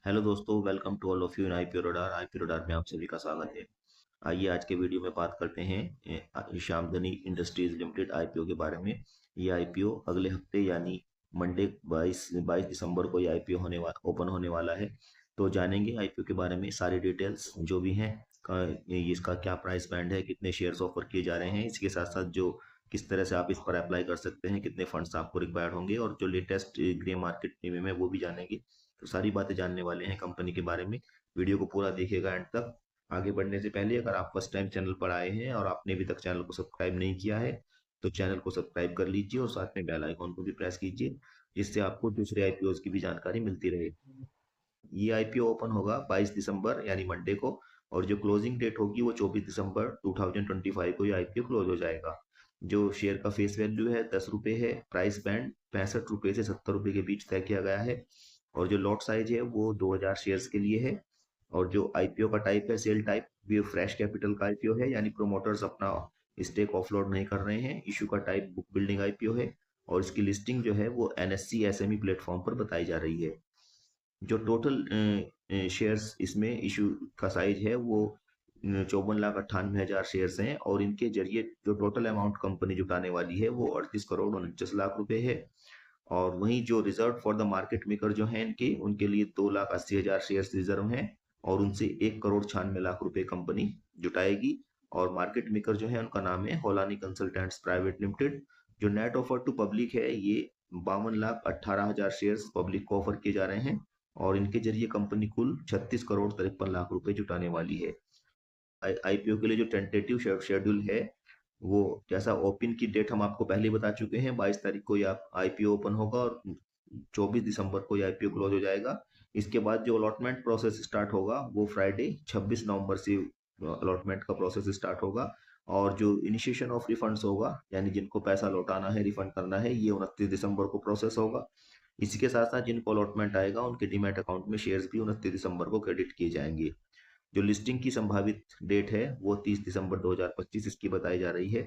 Hello दोस्तों, welcome to all of you in IPO radar. IPO radar में आप सभी का स्वागत है। आइए आज के वीडियो में बात करते हैं श्यामधनी इंडस्ट्रीज लिमिटेड आईपीओ के बारे में। ये आईपीओ अगले हफ्ते यानी मंडे 22 दिसंबर को ये आईपीओ ओपन होने वाला है। तो जानेंगे आईपीओ के बारे में सारी डिटेल्स जो भी हैं। इसका क्या प्राइस बैंड है, कितने शेयर्स ऑफर किए जा रहे हैं, इसके साथ साथ जो किस तरह से आप इस पर अप्लाई कर सकते हैं, कितने फंड्स आपको रिक्वायर्ड होंगे और जो लेटेस्ट ग्रे मार्केट प्रीमियम है वो भी जानेंगे। तो सारी बातें जानने वाले हैं कंपनी के बारे में। वीडियो को पूरा देखिएगा एंड तक। आगे बढ़ने से पहले अगर आप फर्स्ट टाइम चैनल पर आए हैं और आपने अभी तक चैनल को सब्सक्राइब नहीं किया है तो चैनल को सब्सक्राइब कर लीजिए और साथ में बेल आइकॉन को भी प्रेस कीजिए, जिससे आपको दूसरे आईपीओ की भी जानकारी मिलती रहे। ये आईपीओ ओपन होगा 22 दिसंबर यानी मंडे को, और जो क्लोजिंग डेट होगी वो 24 दिसंबर 2025 को ये आईपीओ क्लोज हो जाएगा। जो शेयर का फेस वैल्यू है 10 रुपये है। प्राइस बैंड 65 रुपये से 70 रुपये के बीच तय किया गया है। और जो लॉट साइज है वो 2000 शेयर्स के लिए है। और जो आईपीओ का टाइप है सेल टाइप, भी फ्रेश कैपिटल का आईपीओ है, यानी प्रोमोटर्स अपना स्टेक ऑफलोड नहीं कर रहे हैं। इशू का टाइप बुक बिल्डिंग आईपीओ है। और इसकी लिस्टिंग जो है वो एनएससी एसएमई प्लेटफॉर्म पर बताई जा रही है। जो टोटल शेयर्स इसमें इशू का साइज है वो 54,98,000 शेयर्स हैं। और इनके जरिए जो टोटल अमाउंट कंपनी जुटाने वाली है वो 38 करोड़ 49 लाख रुपए है। और वहीं जो reserve for the market maker जो हैं इनके उनके लिए 2,80,000 शेयर्स रिजर्व हैं। और उनसे 1 करोड़ 96 लाख रुपए कंपनी जुटाएगी। और मार्केट मेकर जो है उनका नाम है होलानी कंसल्टेंट्स प्राइवेट लिमिटेड। जो नेट ऑफर टू पब्लिक है ये 52,18,000 शेयर्स पब्लिक को ऑफर किए जा रहे हैं। और इनके जरिए कंपनी कुल 36 करोड़ 53 लाख रुपए जुटाने वाली है। आईपीओ के लिए जो टेंटेटिव शेड्यूल है वो, जैसा ओपन की डेट हम आपको पहले ही बता चुके हैं, 22 तारीख को ये आईपीओ ओपन होगा और 24 दिसंबर को ये आईपीओ क्लोज हो जाएगा। इसके बाद जो अलॉटमेंट प्रोसेस स्टार्ट होगा वो फ्राइडे 26 नवंबर से अलॉटमेंट का प्रोसेस स्टार्ट होगा। और जो इनिशिएशन ऑफ रिफंड्स होगा, यानी जिनको पैसा लौटाना है, रिफंड करना है, ये 29 दिसंबर को प्रोसेस होगा। इसी के साथ साथ जिनको अलॉटमेंट आएगा उनके डीमैट अकाउंट में शेयर्स भी 29 दिसंबर को क्रेडिट किए जाएंगे। जो लिस्टिंग की संभावित डेट है वो 30 दिसंबर 2025 इसकी बताई जा रही है।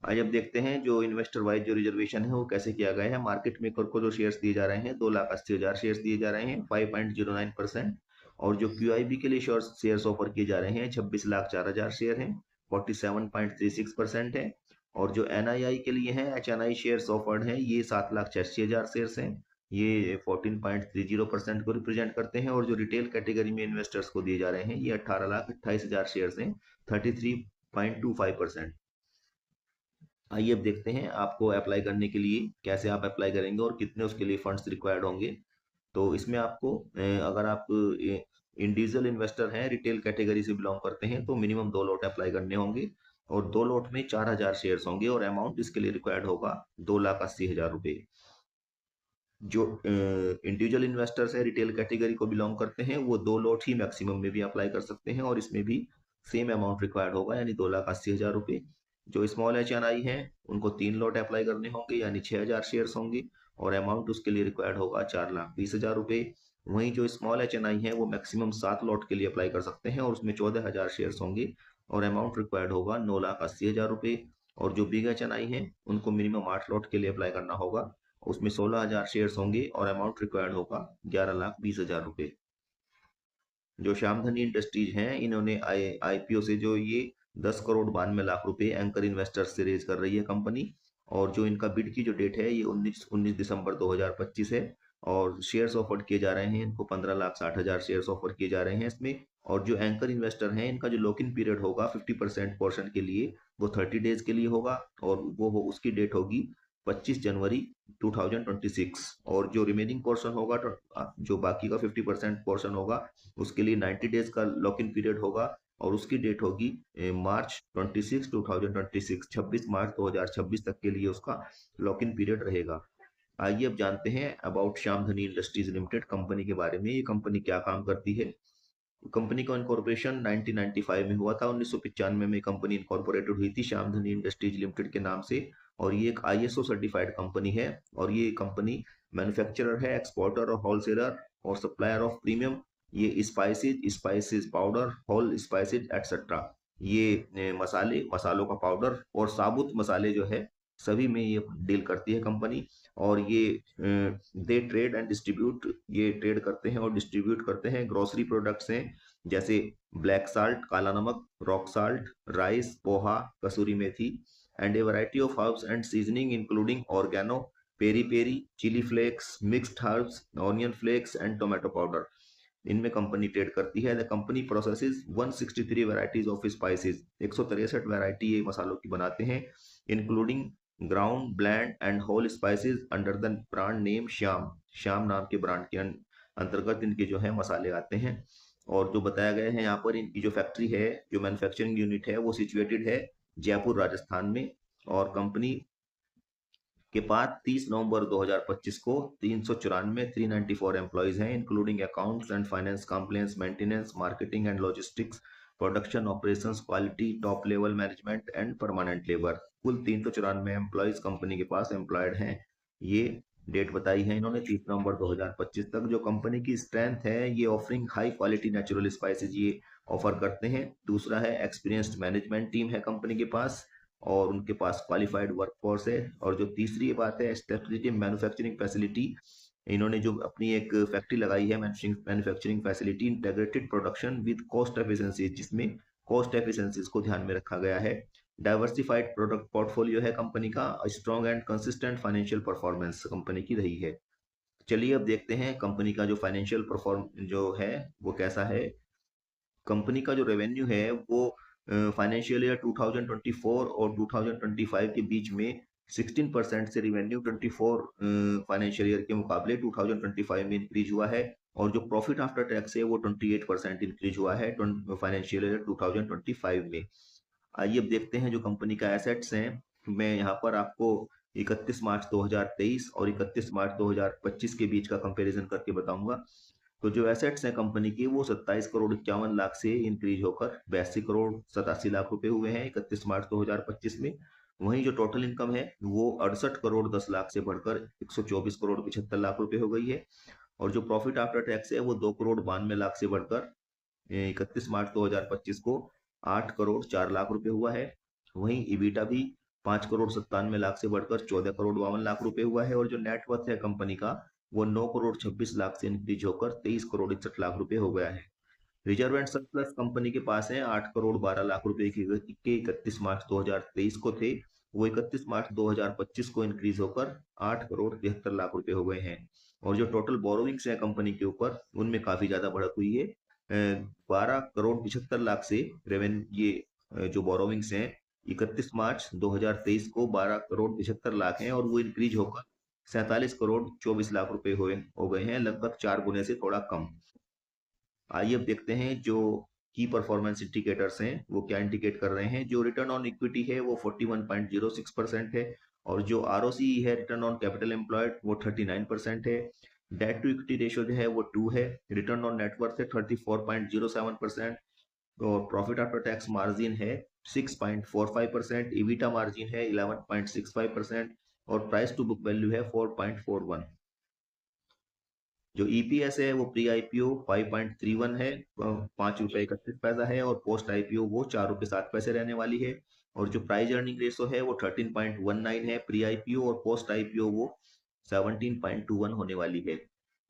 आज अब देखते हैं जो इन्वेस्टर वाइज जो रिजर्वेशन है वो कैसे किया गया है। मार्केट मेकर को जो शेयर्स दिए जा रहे हैं 2,80,000 शेयर्स दिए जा रहे हैं 5.09%। और जो क्यूआईबी के लिए शेयर्स ऑफर किए जा रहे हैं 26,04,000 शेयर हैं, 47.36% है। और जो एनआईआई के लिए है एचएनआई शेयर्स ऑफर्ड हैं ये 7,86,000 शेयर्स हैं, ये 14.30% को रिप्रेजेंट करते हैं। और जो रिटेल कैटेगरी में इन्वेस्टर्स को दिए जा रहे हैं ये 18,28,000 शेयर्स हैं, 33.25%। आइए अब देखते हैं आपको अप्लाई करने के लिए कैसे आप अप्लाई करेंगे और कितने उसके लिए फंड्स रिक्वायर्ड होंगे। तो इसमें आपको अगर आप इंडिविजुअल इन्वेस्टर हैं, रिटेल कैटेगरी से बिलोंग करते हैं, तो मिनिमम 2 लॉट अप्लाई करने होंगे। और 2 लॉट में 4,000 शेयर्स होंगे और अमाउंट इसके लिए रिक्वायर्ड होगा 2,80,000 रुपये। जो इंडिविजुअल इन्वेस्टर्स है, रिटेल कैटेगरी को बिलोंग करते हैं, वो 2 लॉट ही मैक्सिमम में भी अप्लाई कर सकते हैं और इसमें भी सेम अमाउंट रिक्वायर्ड होगा यानी 2,80,000 रुपये। जो स्मॉल एच एन आई है उनको 3 लॉट अप्लाई करने होंगे यानी 6,000 शेयर्स होंगे और अमाउंट उसके लिए रिक्वायर्ड होगा 4,20,000 रुपये। वहीं जो स्मॉल एच एन आई है वो मैक्सिमम 7 लॉट के लिए अप्लाई कर सकते हैं और उसमें 14,000 शेयर्स होंगे और अमाउंट रिक्वायर्ड होगा 9,80,000 रुपये। और जो बिग एच एन आई है उनको मिनिमम 8 लॉट के लिए अप्लाई करना होगा, उसमें 16,000 शेयर्स होंगे और अमाउंट रिक्वायर्ड होगा 11,20,000 रुपये। जो श्यामधनी इंडस्ट्रीज हैं इन्होंने आईपीओ से जो ये 10 करोड़ 92 लाख रुपए एंकर इन्वेस्टर्स से रेज कर रही है कंपनी। और जो इनका बिड की जो डेट है ये 19 दिसंबर 2025 है। और शेयर्स ऑफर किए जा रहे हैं इनको 15,60,000 शेयर्स ऑफर किए जा रहे हैं इसमें। और जो एंकर इन्वेस्टर हैं इनका जो लॉक इन पीरियड होगा 50% पोर्शन के लिए वो 30 डेज के लिए होगा और उसकी डेट होगी 25 जनवरी 2026। और जो रिमेनिंग पोर्शन होगा जो बाकी का 50% पोर्शन होगा उसके लिए 90 डेज का लॉक इन पीरियड होगा और उसकी डेट होगी मार्च 26 2026, 26 मार्च 2026 तक के लिए उसका लॉक इन पीरियड रहेगा। आइए अब जानते हैं about Shyamdhani industries limited company के बारे में। ये कंपनी क्या काम करती है। कंपनी का इनकॉर्पोरेशन 1995 में हुआ था। 1995 में कंपनी इनकॉर्पोरेटेड हुई थी श्यामधनी इंडस्ट्रीज लिमिटेड के नाम से। और ये एक आईएसओ सर्टिफाइड कंपनी है। और ये कंपनी मैन्युफैक्चरर है, एक्सपोर्टर और होलसेलर और सप्लायर ऑफ प्रीमियम ये spices powder, whole spices etcetera. ये मसालों का पाउडर और साबुत मसाले जो है सभी में ये डील करती है कंपनी। और ये दे ट्रेड एंड डिस्ट्रीब्यूट, ये ट्रेड करते हैं और डिस्ट्रीब्यूट करते हैं ग्रोसरी प्रोडक्ट्स हैं, जैसे ब्लैक साल्ट काला नमक, rock salt, rice, poha, kasuri methi, and a variety of herbs and seasoning including oregano, peri peri, chilli flakes, mixed herbs, onion flakes and tomato powder. इनमें कंपनी ट्रेड करती है। The company processes 163 varieties of spices, 163 variety ये मसालों की बनाते हैं, including ground blend and whole spices under the brand name Shyam. Shyam नाम के ब्रांड के अंतर्गत इनके जो है मसाले आते हैं। और जो बताया गया है यहाँ पर, इनकी जो फैक्ट्री है, जो मैन्युफैक्चरिंग यूनिट है, वो सिचुएटेड है जयपुर राजस्थान में। और कंपनी के पास 30 नवंबर 2025 को 394 एम्प्लॉइज हैं, including accounts and finance, compliance, maintenance, marketing and logistics, production, operations, quality, top level management and permanent labour. कुल 394 एम्प्लॉइज कंपनी के पास एम्प्लॉयड हैं। ये डेट बताई है इन्होंने 30 नवंबर 2025 तक। जो कंपनी की स्ट्रेंथ है, ये offering high quality natural spices ये ऑफर करते हैं। दूसरा है एक्सपीरियंस्ड मैनेजमेंट टीम है कंपनी के पास, और उनके पास क्वालिफाइड वर्कफोर्स है। और जो तीसरी बात है, स्टेट मैन्युफैक्चरिंग फैसिलिटी, इन्होंने जो अपनी एक फैक्ट्री लगाई है manufacturing facility, integrated production with cost efficiency, जिसमें कॉस्ट एफिशिएंसीज को ध्यान में रखा गया है। डाइवर्सिफाइड प्रोडक्ट पोर्टफोलियो है कंपनी का। Strong and consistent financial performance company की रही है। चलिए अब देखते हैं कंपनी का जो फाइनेंशियल परफॉर्म जो है वो कैसा है। कंपनी का जो रेवेन्यू है वो फाइनेंशियल ईयर 2024 और 2025 के बीच में 16% से रेवेन्यू 24 फाइनेंशियल ईयर के मुकाबले 2025 में इंक्रीज हुआ है। और जो प्रॉफिट आफ्टर टैक्स है वो 28% इंक्रीज हुआ है फाइनेंशियल ईयर 2025 में। आइए अब देखते हैं जो कंपनी का एसेट्स हैं। मैं यहाँ पर आपको 31 मार्च 2023 और 31 मार्च 2025 के बीच का कंपैरिजन करके बताऊंगा। तो जो एसेट्स हैं कंपनी की, वो 27 करोड़ 51 लाख से इंक्रीज होकर 82 करोड़ 87 लाख रुपए हुए हैं 31 मार्च 2025 में। वहीं जो टोटल इनकम है वो 68 करोड़ 10 लाख से बढ़कर 124 करोड़ 75 लाख रुपए हो गई है। और जो प्रॉफिट आफ्टर टैक्स है वो 2 करोड़ 92 लाख से बढ़कर 31 मार्च 2025 को 8 करोड़ 4 लाख रुपए हुआ है। वहीं ईबीटा भी 5 करोड़ 97 लाख से बढ़कर 14 करोड़ 52 लाख रुपए हुआ है। और जो नेट वर्थ है कंपनी का, वो 9 करोड़ 26 लाख से इंक्रीज होकर 23 करोड़ 61 लाख रुपए हो गया है। रिजर्व एंड सरप्लस कंपनी के पास है 8 करोड़ 12 लाख रुपए के 31 मार्च 2023 को थे, वो 31 मार्च 2025 को इंक्रीज होकर 8 करोड़ 73 लाख रुपए हो गए हैं। और जो टोटल बोरोविंग्स है कंपनी के ऊपर, उनमें काफी ज्यादा बढ़त हुई है। 12 करोड़ 75 लाख से ये जो बोरोविंग्स हैं 31 मार्च 2023 को 12 करोड़ 75 लाख हैं, और वो इंक्रीज होकर 47 करोड़ 24 लाख रुपए हो गए हैं, लगभग 4 गुने से थोड़ा कम। आइए अब देखते हैं जो की परफॉर्मेंस इंडिकेटर्स हैं वो क्या इंडिकेट कर रहे हैं। जो रिटर्न ऑन इक्विटी है वो 41.06% है, और जो आरओसी है रिटर्न ऑन कैपिटल एम्प्लॉयड वो 39% है। डेट टू इक्विटी रेशियो जो है वो 2 है। रिटर्न ऑन नेटवर्थ है 34.07%, और प्रॉफिट आफ्टर टैक्स मार्जिन है 6.45%, ईबिटा मार्जिन है 11.65%, और प्राइस टू बुक वैल्यू है 4.41। जो ईपीएस है वो प्री आईपीओ 5.31 है, 5 रुपए 31 पैसा है, और पोस्ट आईपीओ वो 4 रुपए 7 पैसे रहने वाली है। और जो प्राइस अर्निंग रेशो है वो 13.19 है प्री आईपीओ, और पोस्ट आईपीओ वो 17.21 होने वाली है।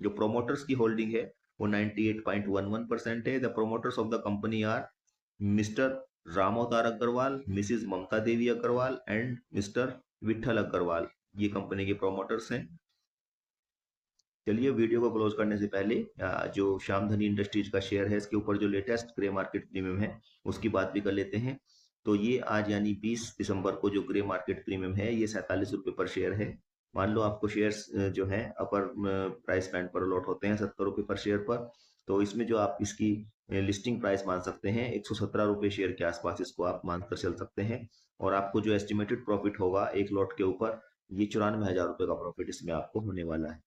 जो प्रोमोटर्स की होल्डिंग है वो 98.11% है। The promoters of the company are Mr Ram Avatar Agarwal, Mrs Mamta Devi Agarwal and Mr Vitthal Agarwal, ये कंपनी के प्रोमोटर्स हैं। चलिए वीडियो को क्लोज करने से पहले जो श्यामधनी इंडस्ट्रीज का शेयर है, इसके ऊपर जो लेटेस्ट ग्रे मार्केट प्रीमियम है उसकी बात भी कर लेते हैं। तो ये आज यानी 20 दिसंबर को जो ग्रे मार्केट प्रीमियम है ये 47 रुपए पर शेयर है। मान लो आपको शेयर्स जो है अपर प्राइस बैंड पर अलॉट होते हैं 70 रुपए पर शेयर पर, तो इसमें जो आप इसकी लिस्टिंग प्राइस मान सकते हैं 117 रुपए शेयर के आसपास इसको आप मानकर चल सकते हैं। और आपको जो एस्टिमेटेड प्रॉफिट होगा एक लॉट के ऊपर, ये 94,000 रुपए का प्रॉफिट इसमें आपको होने वाला है।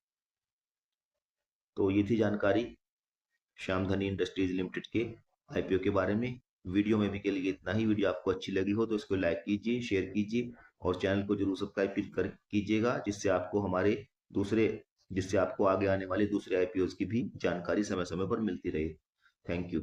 तो ये थी जानकारी श्यामधनी इंडस्ट्रीज लिमिटेड के आईपीओ के बारे में। वीडियो में भी के लिए इतना ही। वीडियो आपको अच्छी लगी हो तो इसको लाइक कीजिए, शेयर कीजिए, और चैनल को जरूर सब्सक्राइब कीजिएगा, जिससे आपको आगे आने वाले दूसरे आईपीओ की भी जानकारी समय समय पर मिलती रहे। Thank you.